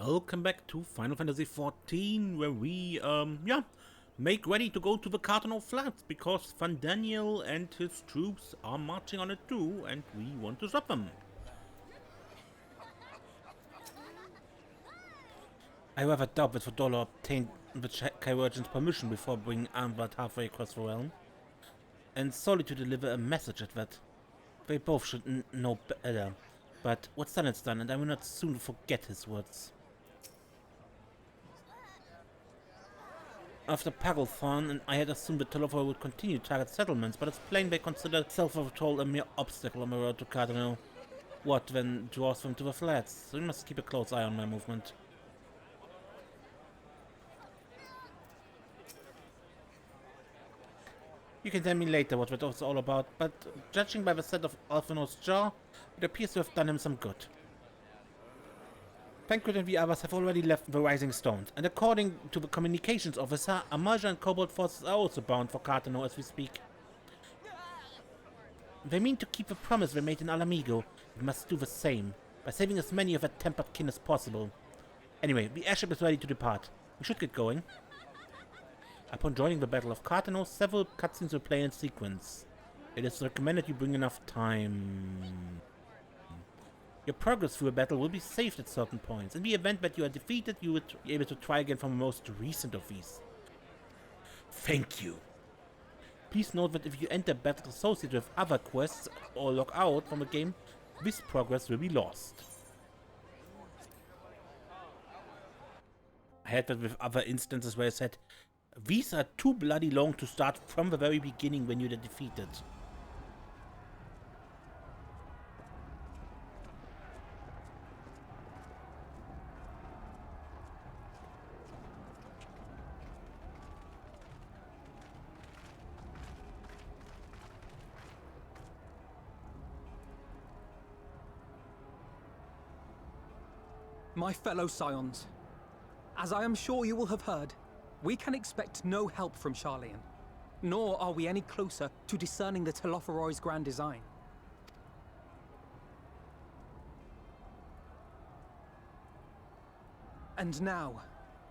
Welcome back to Final Fantasy XIV, where we, make ready to go to the Carteneau Flats, because Daniel and his troops are marching on it too, and we want to stop them. I rather doubt that Fedora obtained the Chirurgeon's permission before bringing Armbad halfway across the realm, and solely to deliver a message at that. They both should know better, but what's done is done, and I will not soon forget his words. After Pagglethorn, I had assumed that telophoroi would continue to target settlements, but it's plain they consider self-control a mere obstacle on the road to Carteneau. What then draws them to the flats? So we must keep a close eye on my movement. You can tell me later what that was all about, but judging by the set of Alphino's jaw, it appears to have done him some good. Tancred and the others have already left the Rising Stones, and according to the communications officer, Amaja and Kobold forces are also bound for Carteneau as we speak. They mean to keep the promise they made in Alamigo. We must do the same, by saving as many of their tempered kin as possible. Anyway, the airship is ready to depart. We should get going. Upon joining the Battle of Carteneau, several cutscenes will play in sequence. It is recommended you bring enough time. Your progress through a battle will be saved at certain points. In the event that you are defeated, you would be able to try again from the most recent of these. Thank you. Please note that if you enter battles associated with other quests or log out from the game, this progress will be lost. I had that with other instances where I said, these are too bloody long to start from the very beginning when you're defeated. My fellow Scions, as I am sure you will have heard, we can expect no help from Charlian, nor are we any closer to discerning the telophoroi's grand design. And now,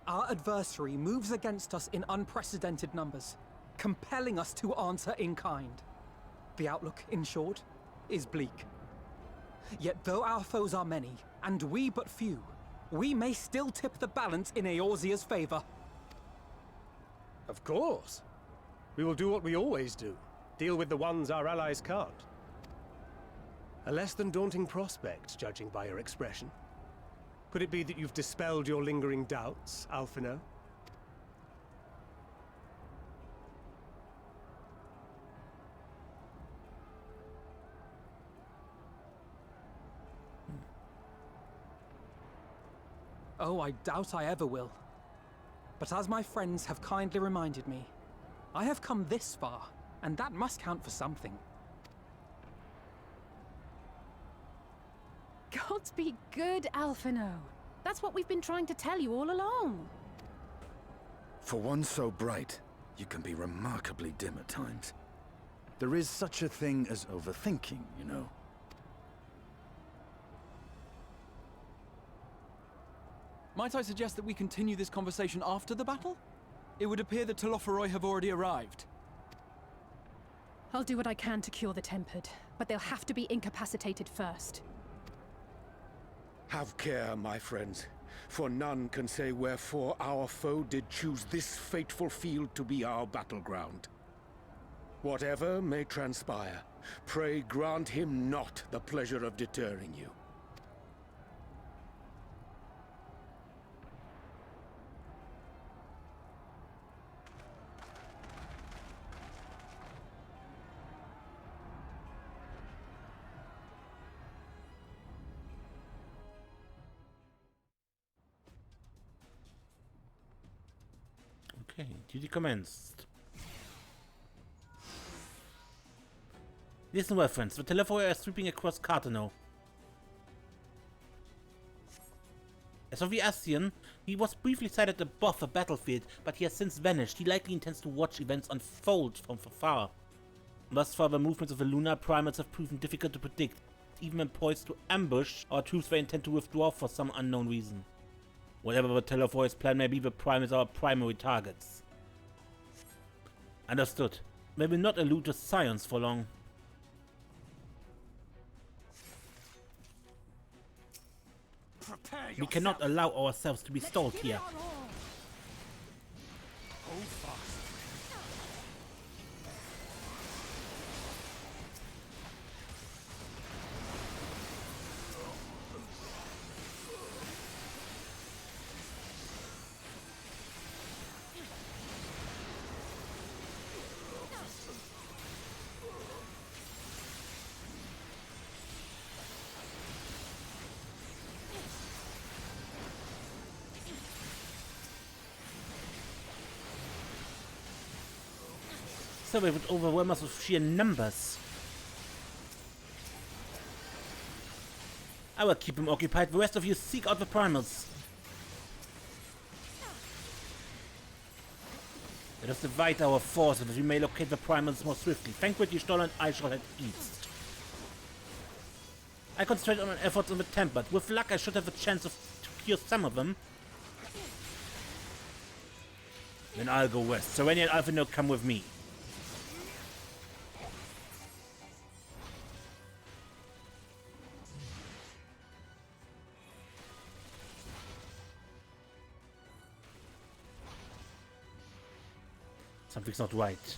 our adversary moves against us in unprecedented numbers, compelling us to answer in kind. The outlook, in short, is bleak. Yet though our foes are many, and we but few, we may still tip the balance in Eorzea's favor. Of course. We will do what we always do. Deal with the ones our allies can't. A less than daunting prospect, judging by your expression. Could it be that you've dispelled your lingering doubts, Alphino? Oh, I doubt I ever will. But as my friends have kindly reminded me, I have come this far, and that must count for something. Gods be good, Alphino. That's what we've been trying to tell you all along. For one so bright, you can be remarkably dim at times. There is such a thing as overthinking, you know. Might I suggest that we continue this conversation after the battle? It would appear the telophoroi have already arrived. I'll do what I can to cure the tempered, but they'll have to be incapacitated first. Have care, my friends, for none can say wherefore our foe did choose this fateful field to be our battleground. Whatever may transpire, pray grant him not the pleasure of deterring you. Okay, duty commenced. Listen well, friends. The telophoroi are sweeping across Carteneau. As for the Ascian, he was briefly sighted above the battlefield, but he has since vanished. He likely intends to watch events unfold from afar. Thus far, the movements of the Lunar primals have proven difficult to predict. Even when poised to ambush, our troops they intend to withdraw for some unknown reason. Whatever the telophoi's plan may be, the prime is our primary targets. Understood. They will not elude the scions for long. We cannot allow ourselves to be stalled here. So they would overwhelm us with sheer numbers. I will keep him occupied. The rest of you seek out the primals. Let us divide our forces that we may locate the primals more swiftly. Vanquish Stoll and I shall head east. I concentrate on efforts on the tempered. With luck I should have a chance to cure some of them. Then I'll go west. Serenia and Alphino come with me. Something's not right.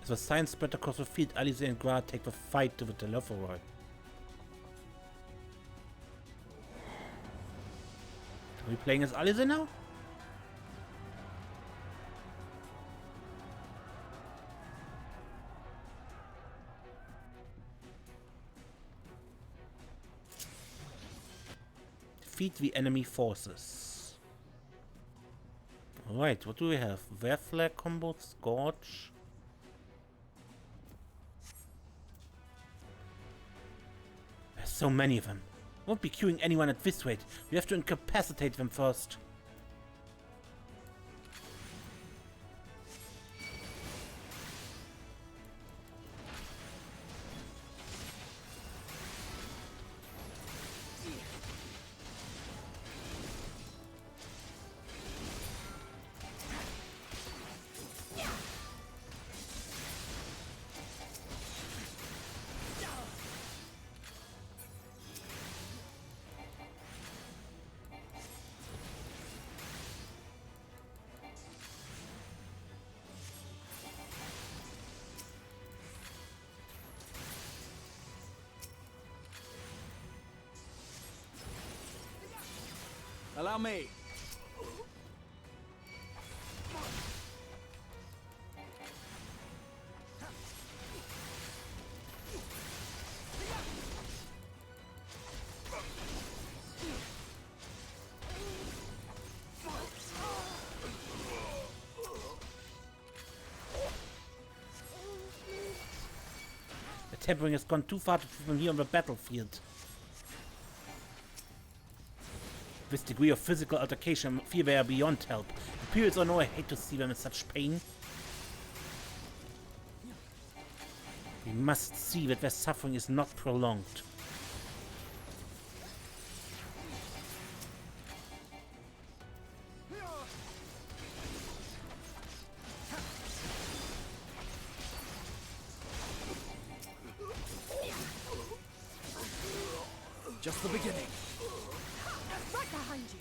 As the signs spread across the field, Alice and Gra take the fight to the telophoroi. Are we playing as Alice now? Defeat the enemy forces. Alright, what do we have? Wear flag combo, Scorch. So many of them. Won't be queuing anyone at this rate. We have to incapacitate them first. Allow me. The tempering has gone too far to put them here on the battlefield. This degree of physical altercation, fear they are beyond help. Imperials or no, I hate to see them in such pain. We must see that their suffering is not prolonged. Just the beginning. Right behind you.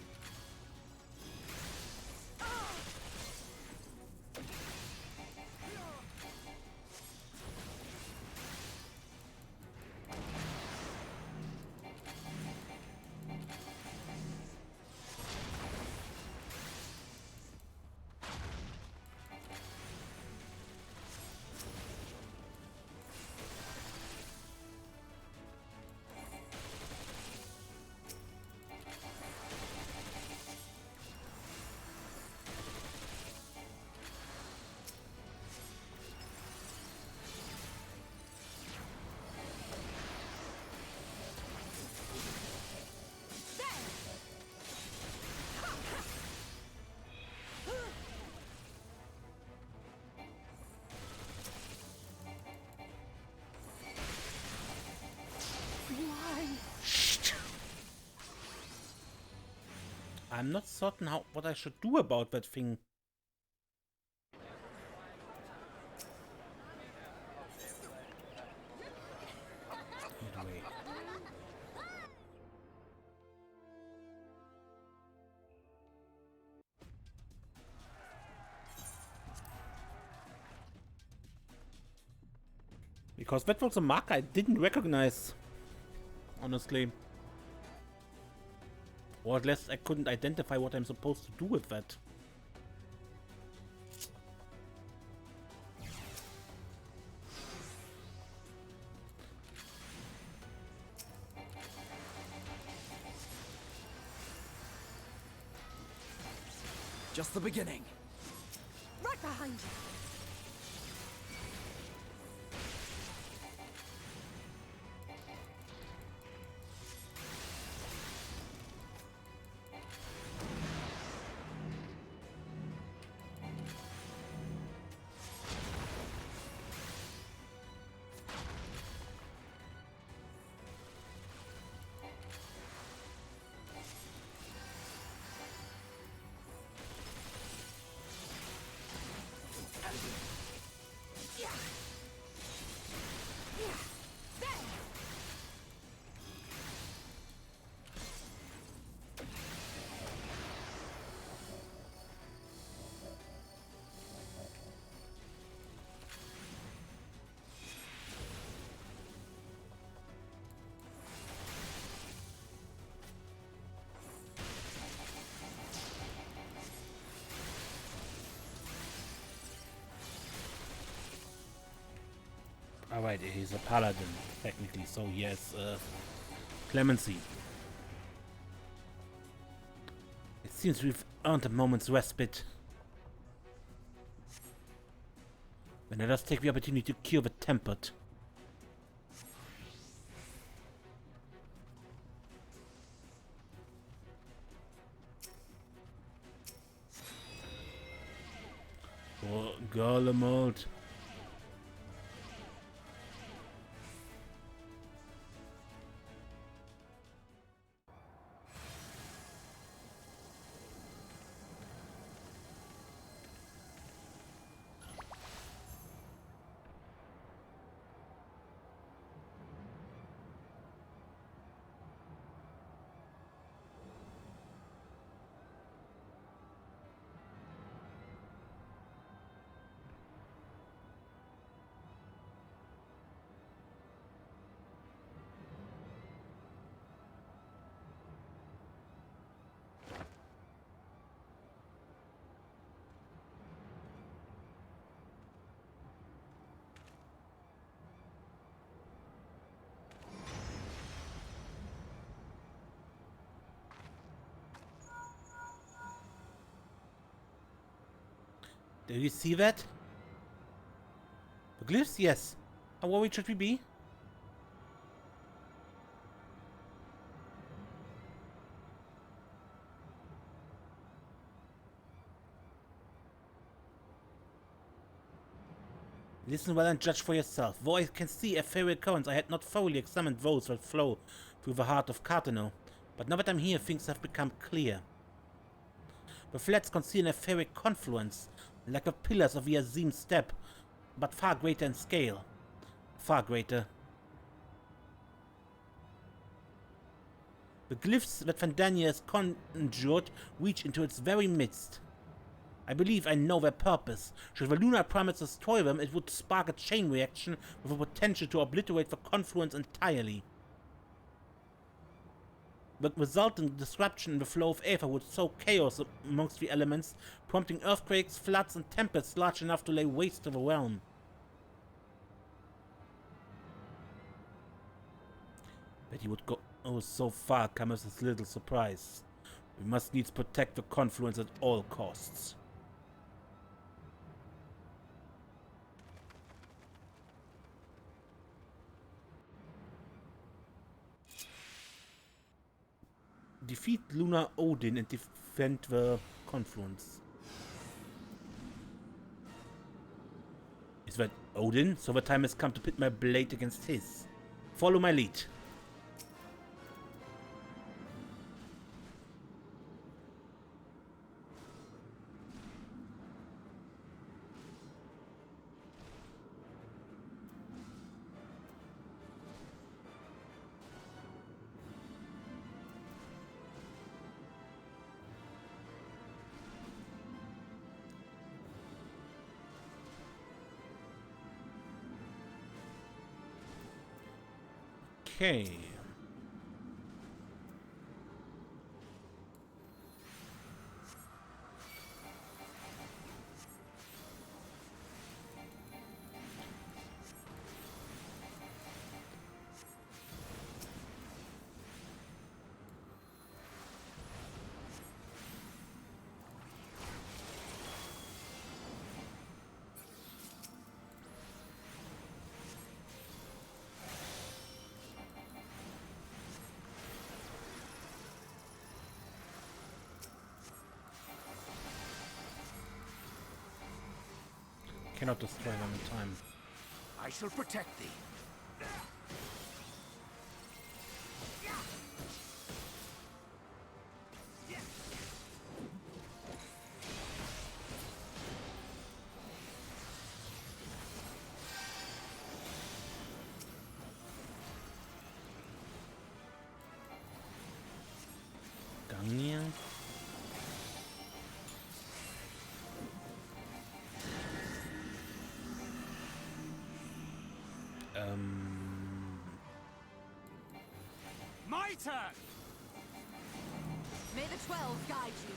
I'm not certain what I should do about that thing. Anyway. Because that was a marker I didn't recognize, honestly. Or at least I couldn't identify what I'm supposed to do with that. Just the beginning. Right behind you. Alright, he's a paladin, technically, so yes, clemency. It seems we've earned a moment's respite. Then let us take the opportunity to cure the tempered. Oh, Garlemald. Do you see that? The glyphs? Yes. How worried should we be? Listen well and judge for yourself. Though I can see ethereal currents, I had not thoroughly examined those that flow through the heart of Carteneau. But now that I'm here, things have become clear. The flats conceal an etheric confluence, like the pillars of the Eorzea steppe, but far greater in scale. Far greater. The glyphs that Vandania has conjured reach into its very midst. I believe I know their purpose. Should the Lunar primals destroy them, it would spark a chain reaction with the potential to obliterate the Confluence entirely. The resulting disruption in the flow of aether would sow chaos amongst the elements, prompting earthquakes, floods, and tempests large enough to lay waste to the realm. That he would go so far comes as little surprise. We must needs protect the Confluence at all costs. Defeat Lunar Odin and defend the Confluence. Is that Odin? So the time has come to pit my blade against his. Follow my lead. Okay. Cannot destroy them in time. I shall protect thee. Gangnir. My turn! May the 12 guide you.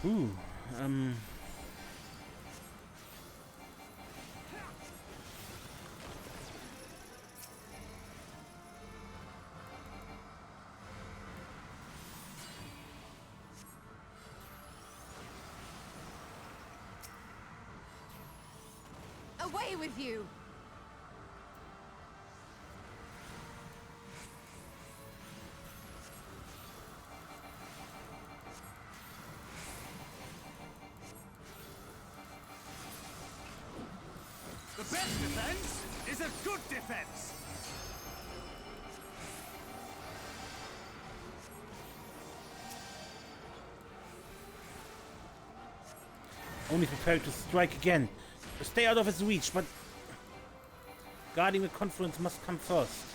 Ooh, Away with you! The best defense is a good defense! only prepared to strike again. Stay out of his reach, but guarding the Confluence must come first.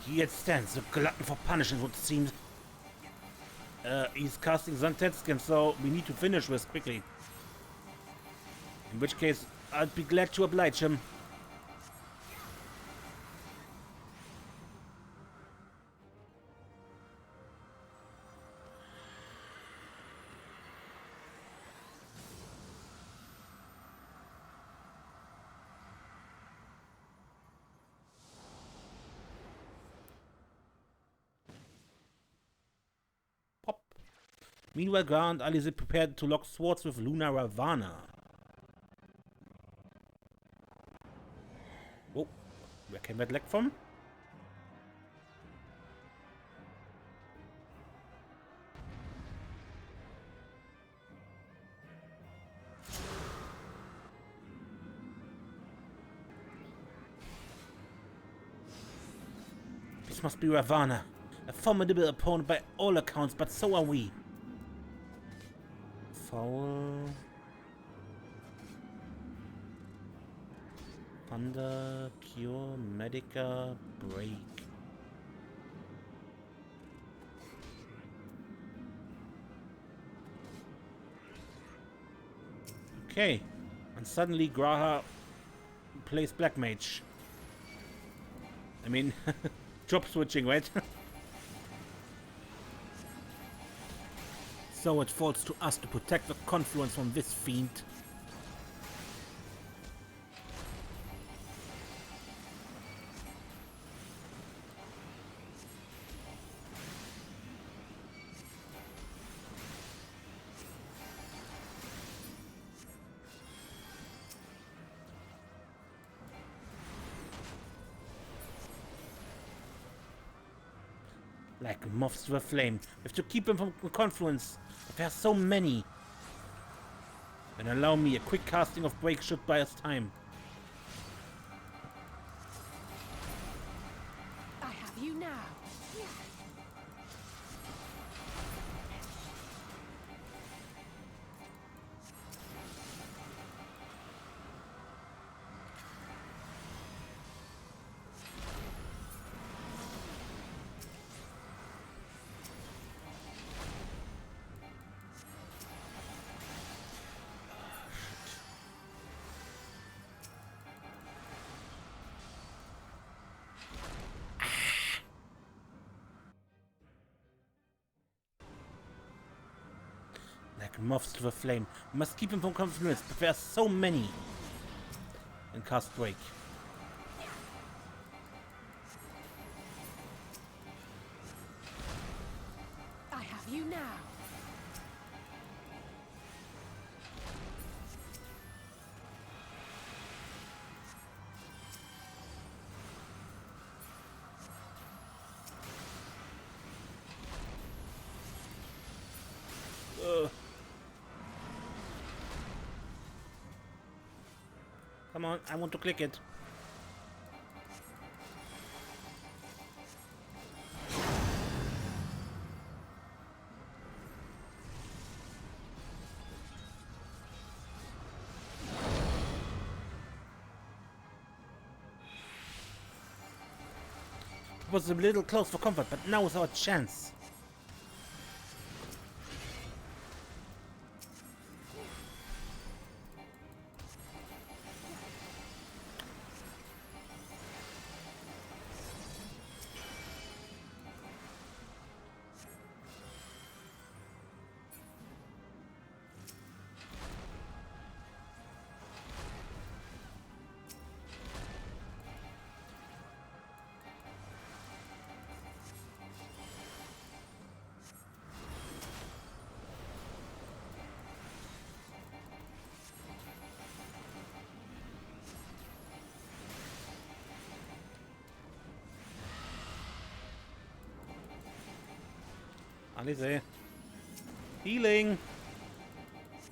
He yet stands, a glutton for punishment, would seem. He's casting Zantetsuken, so we need to finish this quickly. In which case, I'd be glad to oblige him. Pop. Meanwhile, Gar and Alice prepared to lock swords with Lunar Ravana. Oh, where came that leg from? This must be Ravana, a formidable opponent by all accounts, but so are we. Foul. Thunder, Cure, Medica, Break. Okay, and suddenly Graha plays Black Mage. I mean, job switching, right? So it falls to us to protect the Confluence from this fiend. Like moths to a flame. We have to keep them from Confluence. But there are so many. Then allow me, a quick casting of Break should buy us time. I have you now. Like moths to the flame. We must keep him from Confluence, but there are so many. And cast Break. I have you now. Come on, I want to click it. It was a little close for comfort, but now is our chance. Alice. Healing.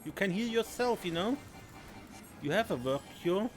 You can heal yourself, you know. You have a work cure.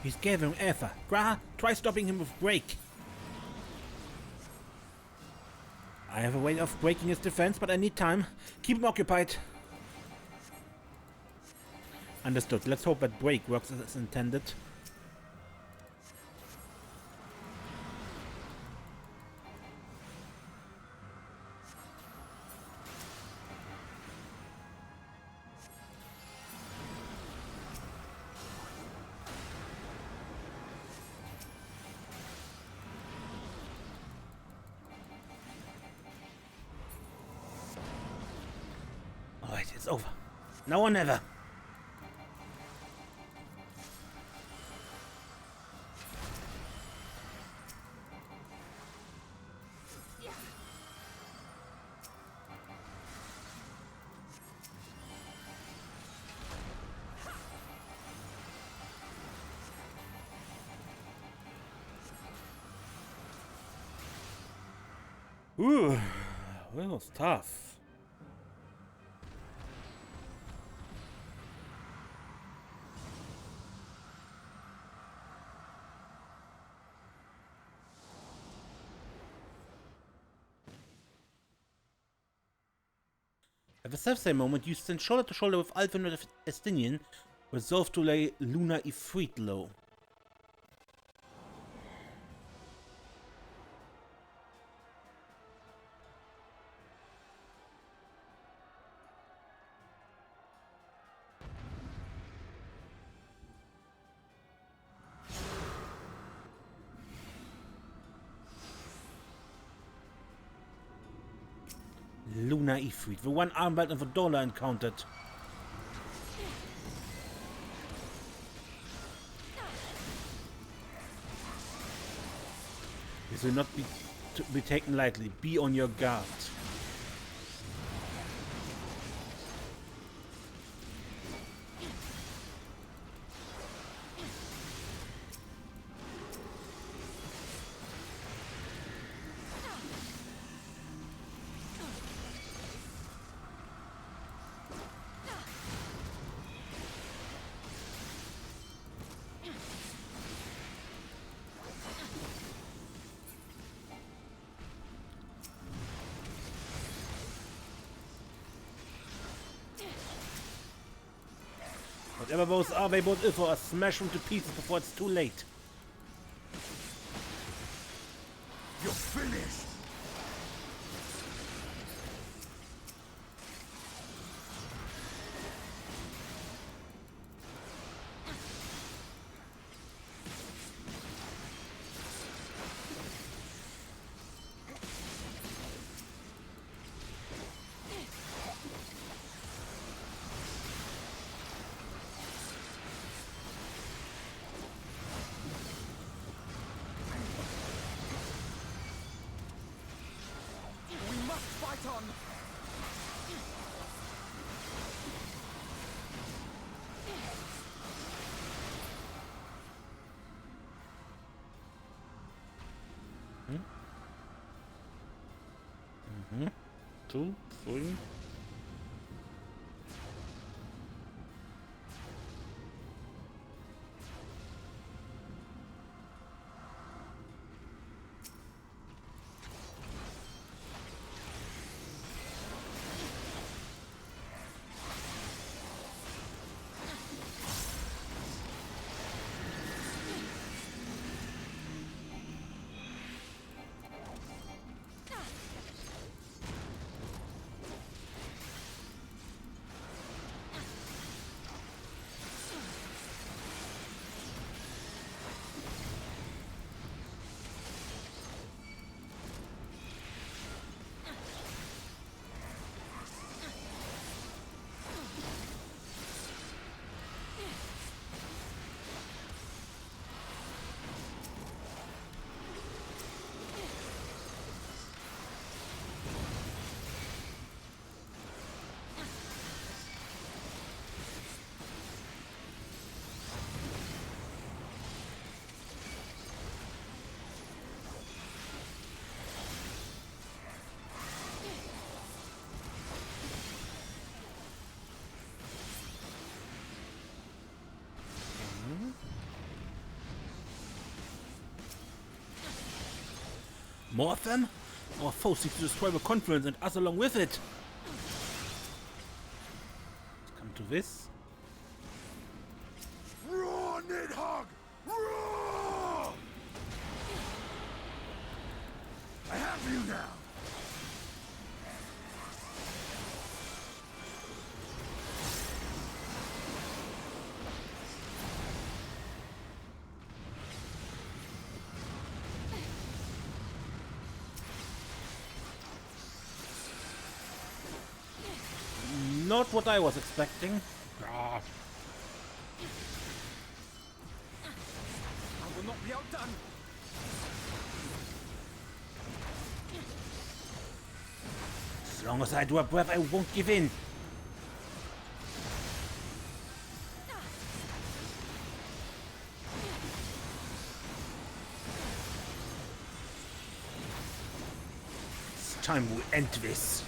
He's gathering Aether. Gra, try stopping him with break. I have a way of breaking his defense, but I need time. Keep him occupied. Understood. Let's hope that break works as intended. Alright, it's over. Now or never. Ooh, that was tough. At the self-same moment, you stand shoulder to shoulder with Alvin and Estinian, resolved to lay Lunar Ifrit low. Lunar Ifrit, the one armband of a dollar encountered. This will not be taken lightly. Be on your guard. Whatever those are, they both ill for us. Smash them to pieces before it's too late. You're finished! Two, three. More of them? Our foe seeks to destroy the Confluence and us along with it. Let's come to this. Roar, Nidhogg! Roar! I have you now! Not what I was expecting. Ah. I will not be outdone. As long as I do a breath, I won't give in. It's time we end this.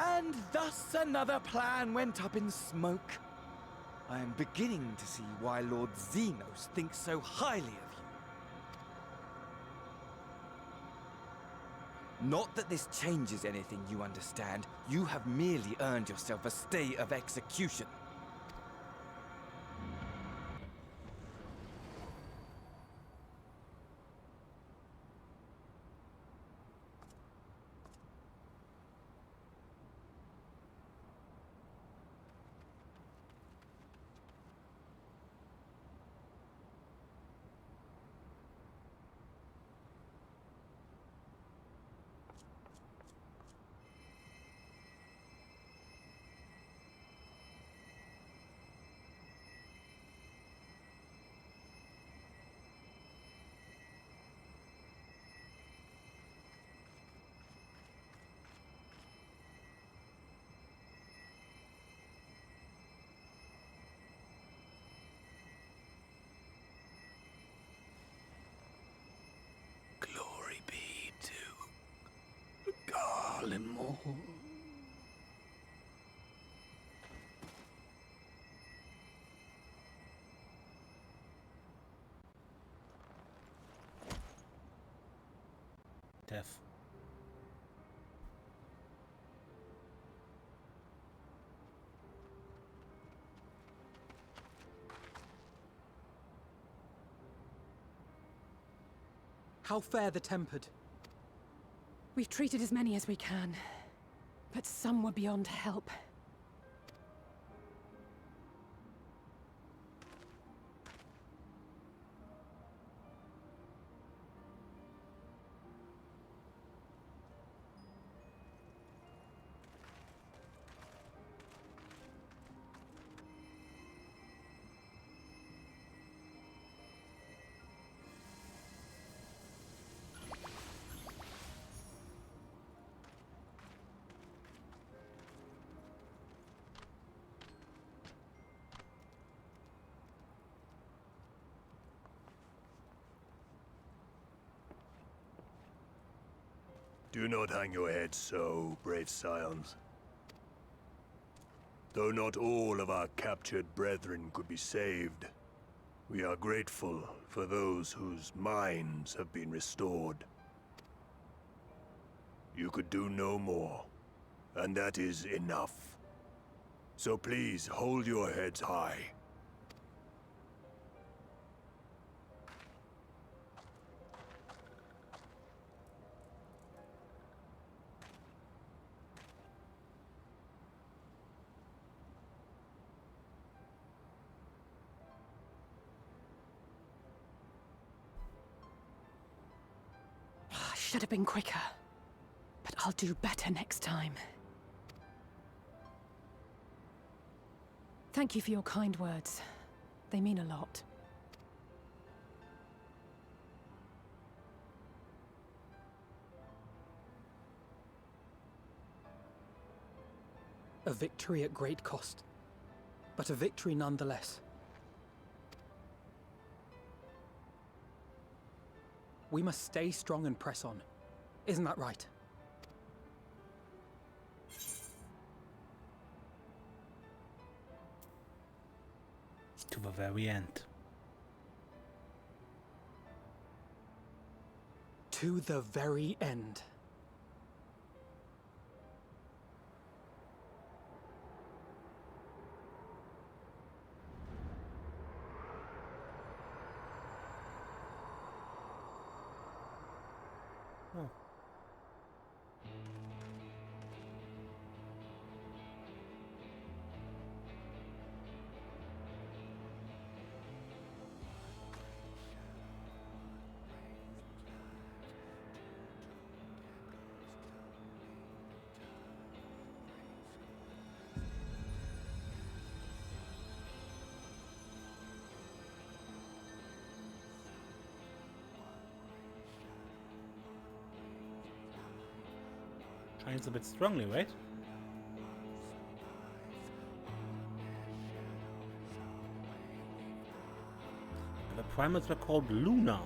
And thus another plan went up in smoke. I am beginning to see why Lord Xenos thinks so highly of you. Not that this changes anything, you understand. You have merely earned yourself a stay of execution. Glory be to Carteneau. Death. How fare the Tempered? We've treated as many as we can, but some were beyond help. Do not hang your heads so, brave scions. Though not all of our captured brethren could be saved, we are grateful for those whose minds have been restored. You could do no more, and that is enough. So please hold your heads high. should have been quicker. But I'll do better next time. Thank you for your kind words. They mean a lot. A victory at great cost, but a victory nonetheless. We must stay strong and press on. Isn't that right? To the very end. To the very end. Oh. Shines a bit strongly, right? The primals were called Lunar.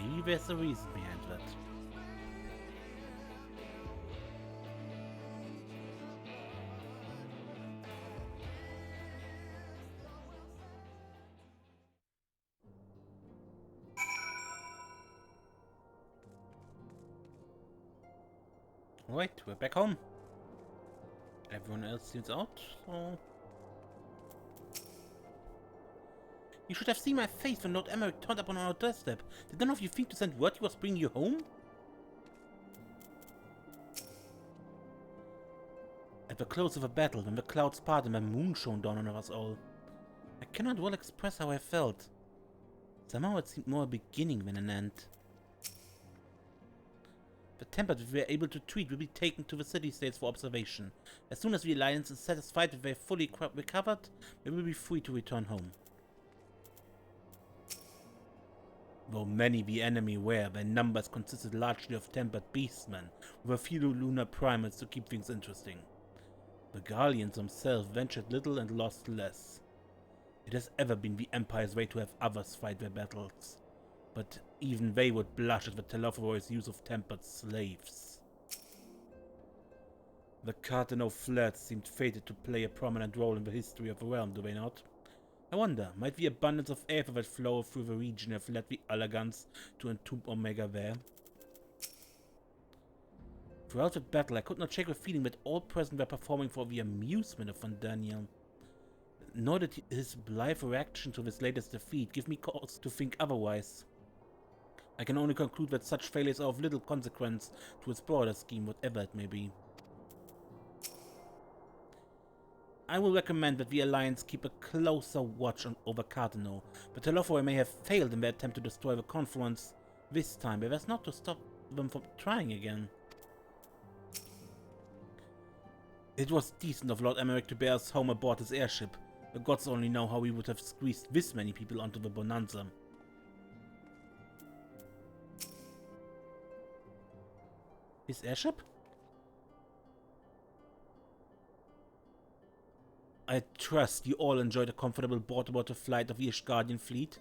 Maybe there's a reason behind that. Alright, we're back home. Everyone else seems out, so... You should have seen my face when Lord Emmerich turned up on our doorstep. Did none of you think to send word he was bringing you home? At the close of a battle, when the clouds parted and the moon shone down on us all, I cannot well express how I felt. Somehow it seemed more a beginning than an end. The temper that we were able to treat will be taken to the city-states for observation. As soon as the Alliance is satisfied that they are fully recovered, they will be free to return home. Though many the enemy were, their numbers consisted largely of tempered beastmen, with a few lunar primals to keep things interesting. The Guardians themselves ventured little and lost less. It has ever been the Empire's way to have others fight their battles, but even they would blush at the telophoroi's use of tempered slaves. The Carteneau Flats seemed fated to play a prominent role in the history of the realm, do they not? I wonder, might the abundance of aether that flowed through the region have led the Elegants to entomb Omega there? Throughout the battle, I could not shake the feeling that all present were performing for the amusement of Von Daniel. Nor did his blithe reaction to this latest defeat give me cause to think otherwise. I can only conclude that such failures are of little consequence to its broader scheme, whatever it may be. I will recommend that the Alliance keep a closer watch over Carteneau. The telophoroi may have failed in their attempt to destroy the Confluence this time, but that's not to stop them from trying again. It was decent of Lord Emmerich to bear us home aboard his airship. The gods only know how we would have squeezed this many people onto the Bonanza. His airship? I trust you all enjoyed a comfortable board-to-water flight of the Ishgardian fleet.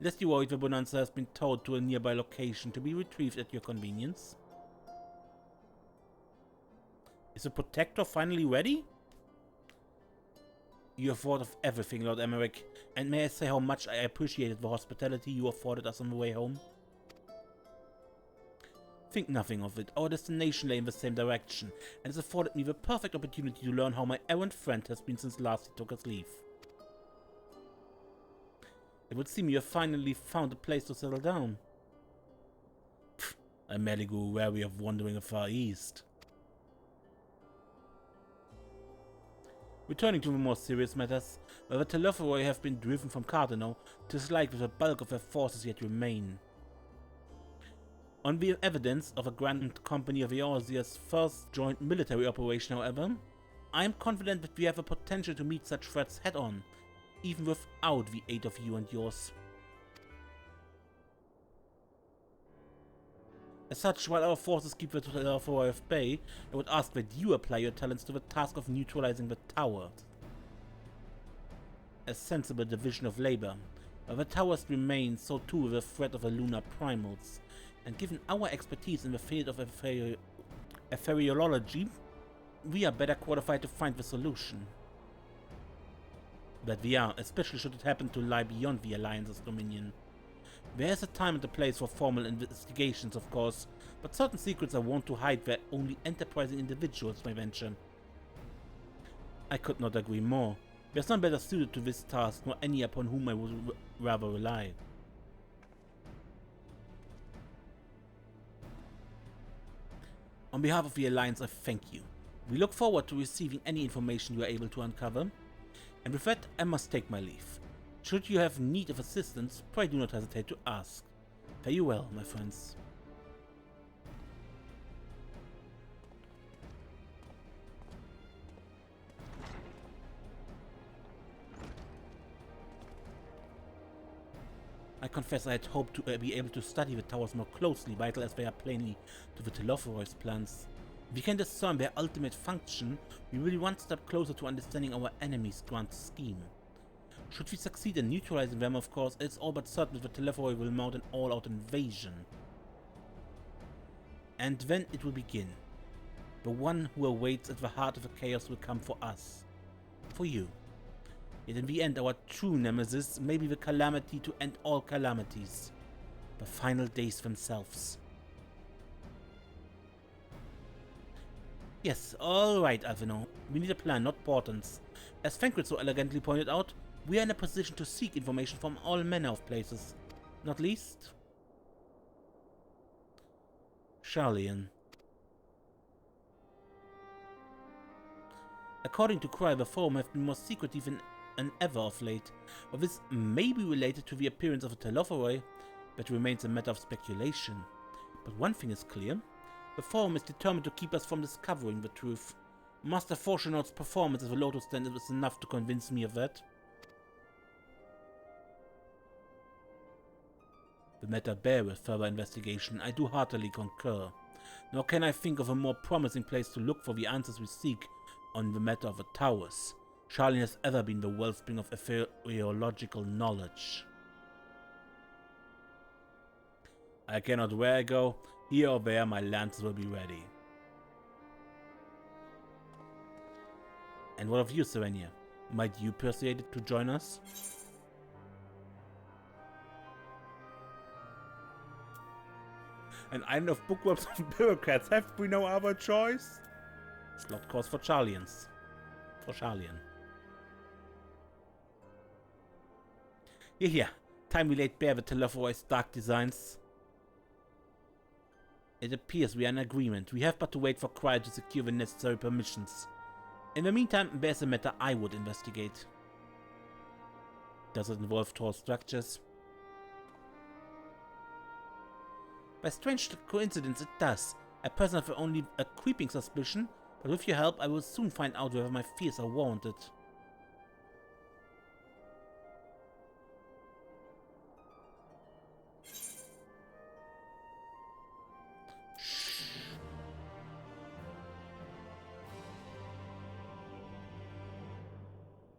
Lest you worry, the Bonanza has been towed to a nearby location to be retrieved at your convenience. Is the Protector finally ready? You have thought of everything, Lord Emmerich, and may I say how much I appreciated the hospitality you afforded us on the way home? Think nothing of it. Our destination lay in the same direction, and has afforded me the perfect opportunity to learn how my errant friend has been since last he took his leave. It would seem you have finally found a place to settle down. I merely grew weary of wandering afar east. Returning to the more serious matters, where the telophoroi have been driven from Carteneau, 'tis likely the bulk of their forces yet remain. On the evidence of a grand company of Eorzea's first joint military operation, however, I am confident that we have the potential to meet such threats head-on, even without the aid of you and yours. As such, while our forces keep the telophoroi at bay, I would ask that you apply your talents to the task of neutralizing the towers. A sensible division of labor. While the towers remain, so too will the threat of the lunar primals, and given our expertise in the field of ethereology, we are better qualified to find the solution. That we are, especially should it happen to lie beyond the Alliance's dominion. There is a time and a place for formal investigations, of course, but certain secrets are wont to hide where only enterprising individuals may venture. I could not agree more. There's none better suited to this task, nor any upon whom I would rather rely. On behalf of the Alliance, I thank you. We look forward to receiving any information you are able to uncover. And with that, I must take my leave. Should you have need of assistance, pray do not hesitate to ask. Fare you well, my friends. I confess I had hoped to be able to study the towers more closely, vital as they are plainly to the telophoroi's plans. If we can discern their ultimate function, we will be one step closer to understanding our enemy's grand scheme. Should we succeed in neutralizing them, of course, it's all but certain that the telophoroi will mount an all-out invasion. And then it will begin. The one who awaits at the heart of the chaos will come for us. For you. Yet in the end, our true nemesis may be the calamity to end all calamities. The final days themselves. Yes, alright, Alvino. We need a plan, not portents. As Fencrid so elegantly pointed out, we are in a position to seek information from all manner of places. Not least... Charlian. According to Cry, the Forum have been more secretive than ever of late. While this may be related to the appearance of a telophoroi, that remains a matter of speculation. But one thing is clear. The Forum is determined to keep us from discovering the truth. Master Fortunaut's performance as a Lotus Stand is enough to convince me of that. The matter beareth further investigation, I do heartily concur. Nor can I think of a more promising place to look for the answers we seek on the matter of the towers. Charlene has ever been the wellspring of ethereological knowledge. I cannot where I go, here or there my lances will be ready. And what of you, Serenia? Might you persuade it to join us? An island of bookworms and bureaucrats, have we no other choice? Slot course for Charlians. For Charlian. Here. Time we laid bare the telophoroi's dark designs. It appears we are in agreement. We have but to wait for Cryer to secure the necessary permissions. In the meantime, there's a matter I would investigate. Does it involve tall structures? By strange coincidence, it does. I personally have only a creeping suspicion, but with your help, I will soon find out whether my fears are warranted.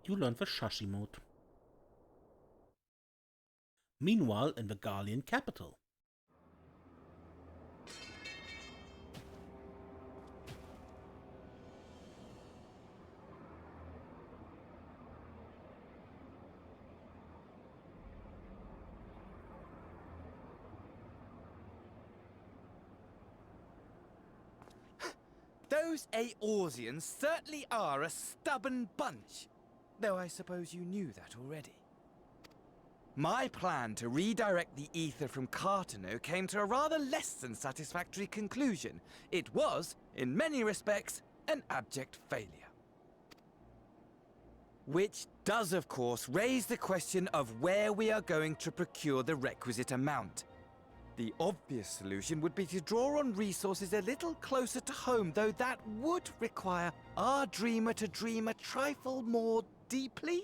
You learned the Shashi mode. Meanwhile, in the Garlean capital. Those Eorzeans certainly are a stubborn bunch. Though I suppose you knew that already. My plan to redirect the ether from Carteneau came to a rather less than satisfactory conclusion. It was, in many respects, an abject failure. Which does, of course, raise the question of where we are going to procure the requisite amount. The obvious solution would be to draw on resources a little closer to home, though that would require our dreamer to dream a trifle more deeply.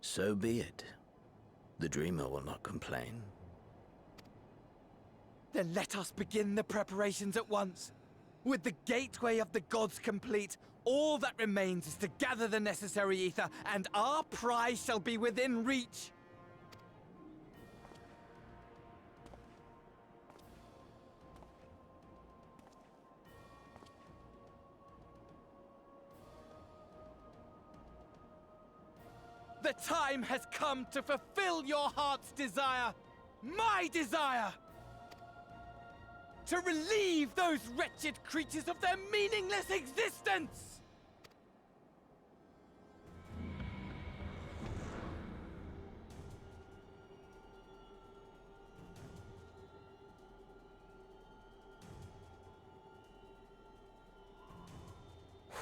So be it. The dreamer will not complain. Then let us begin the preparations at once. With the gateway of the gods complete, all that remains is to gather the necessary ether, and our prize shall be within reach. The time has come to fulfill your heart's desire, my desire! To relieve those wretched creatures of their meaningless existence!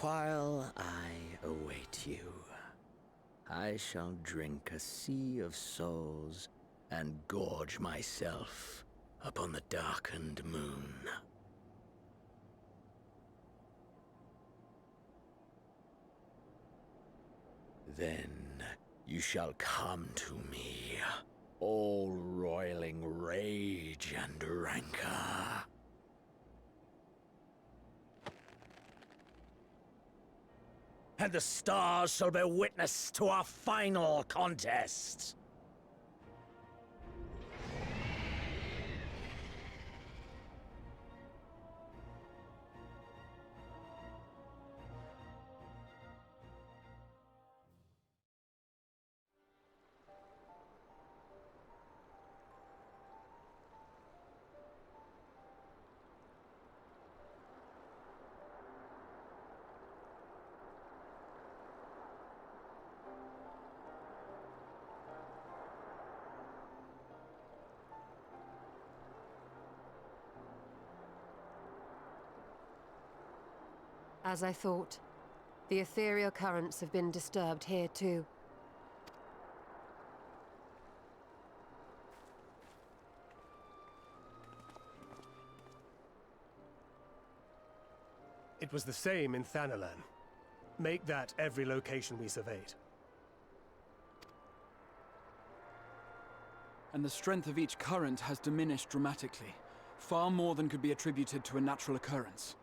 While I await you, I shall drink a sea of souls and gorge myself upon the darkened moon. Then you shall come to me, all roiling rage and rancor. And the stars shall bear witness to our final contest. As I thought, the ethereal currents have been disturbed here too. It was the same in Thanalan. Make that every location we surveyed. And the strength of each current has diminished dramatically, far more than could be attributed to a natural occurrence.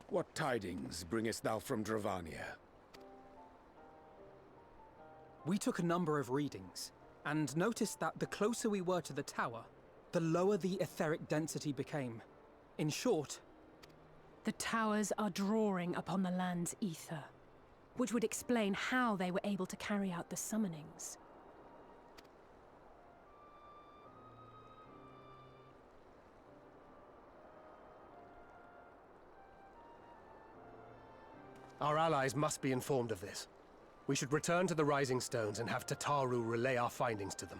What tidings bringest thou from Dravania? We took a number of readings, and noticed that the closer we were to the tower, the lower the etheric density became. In short, The towers are drawing upon the land's ether, which would explain how they were able to carry out the summonings. Our allies must be informed of this. We should return to the Rising Stones and have Tataru relay our findings to them.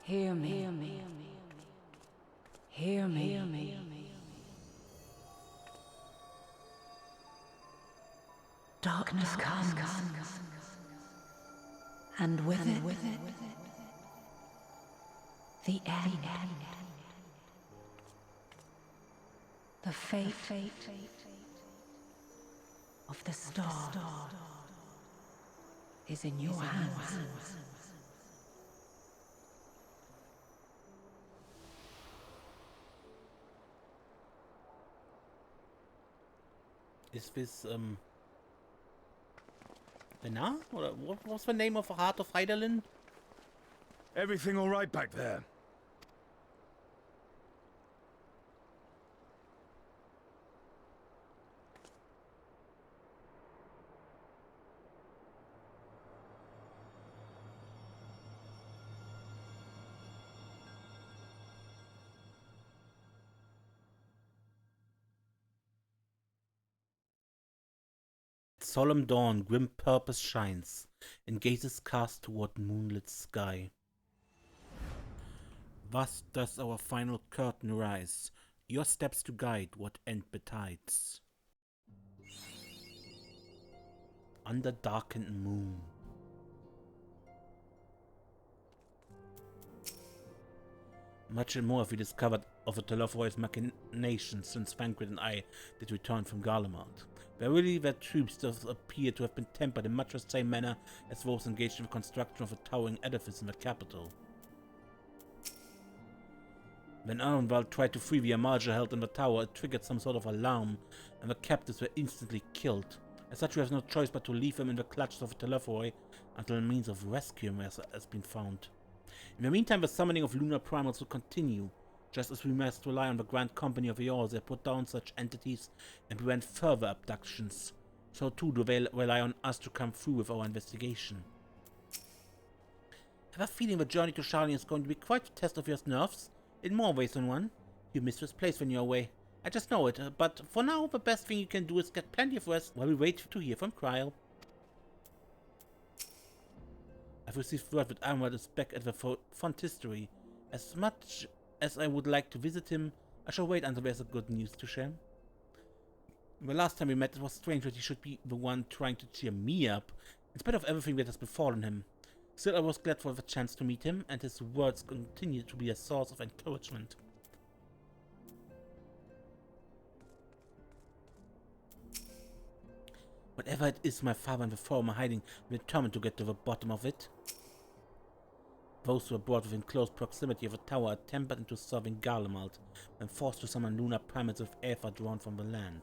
Hear me. Hear me. Hear me. Hear me. Darkness comes. And with it, the end. The fate of the star is in your hands. Is this, Lunar? Or what was the name of the Heart of Hydaelyn? Everything all right back there? solemn dawn, grim purpose shines, in gazes cast toward moonlit sky. Thus does our final curtain rise, your steps to guide what end betides. Under darkened moon. Much and more have we discovered of the telophoroi's machinations since Thancred and I did return from Garlemald. Verily, their troops does appear to have been tempered in much the same manner as those engaged in the construction of a towering edifice in the capital. When Arnwald tried to free the Eorzea held in the tower, it triggered some sort of alarm, and the captives were instantly killed. As such, we have no choice but to leave them in the clutches of the telophoroi until a means of rescuing them has been found. In the meantime, the summoning of lunar primals will continue, just as we must rely on the Grand Company of Eorzea to put down such entities and prevent further abductions. So too do they rely on us to come through with our investigation. I have a feeling the journey to Sharlayan is going to be quite a test of your nerves, in more ways than one. You miss this place when you're away. I just know it, but for now the best thing you can do is get plenty of rest while we wait to hear from Kryl. I've received word that Arnwald is back at the Frontistery. As much as I would like to visit him, I shall wait until there's good news to share. The last time we met, it was strange that he should be the one trying to cheer me up, in spite of everything that has befallen him. Still, I was glad for the chance to meet him, and his words continue to be a source of encouragement. Whatever it is my father and the forum are hiding, I'm determined to get to the bottom of it. Those who are brought within close proximity of the tower are tempered into serving Garlemald, and forced to summon lunar primals with aether drawn from the land.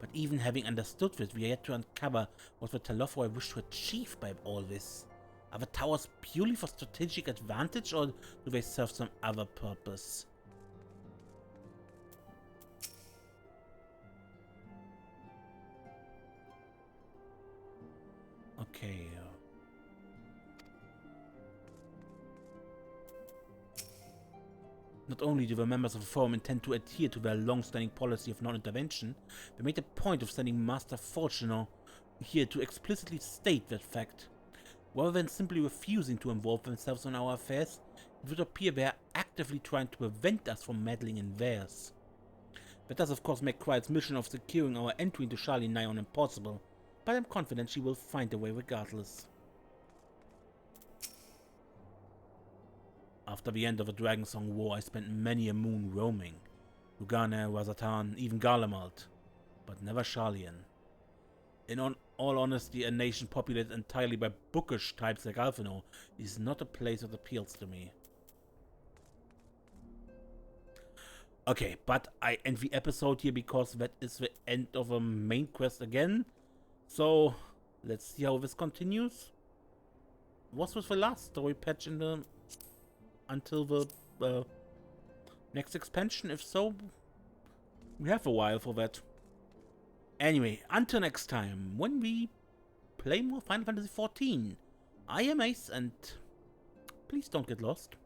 But even having understood this, we are yet to uncover what the telophoroi wish to achieve by all this. Are the towers purely for strategic advantage, or do they serve some other purpose? Okay. Not only do the members of the forum intend to adhere to their long-standing policy of non-intervention, they made a point of sending Master Carteneau here to explicitly state that fact. Rather than simply refusing to involve themselves in our affairs, it would appear they are actively trying to prevent us from meddling in theirs. That does of course make Kryl's mission of securing our entry into Sharlayan nigh on impossible, but I'm confident she will find a way regardless. After the end of the Dragonsong War, I spent many a moon roaming. Lugana, Razatan, even Garlemald, but never Sharlayan. In all honesty, a nation populated entirely by bookish types like Carteneau is not a place that appeals to me. Okay, but I end the episode here because that is the end of a main quest again. So, let's see how this continues. What was the last story patch in the... until the next expansion? If so, we have a while for that. Anyway, until next time, when we play more Final Fantasy XIV, I am Ace, and please don't get lost.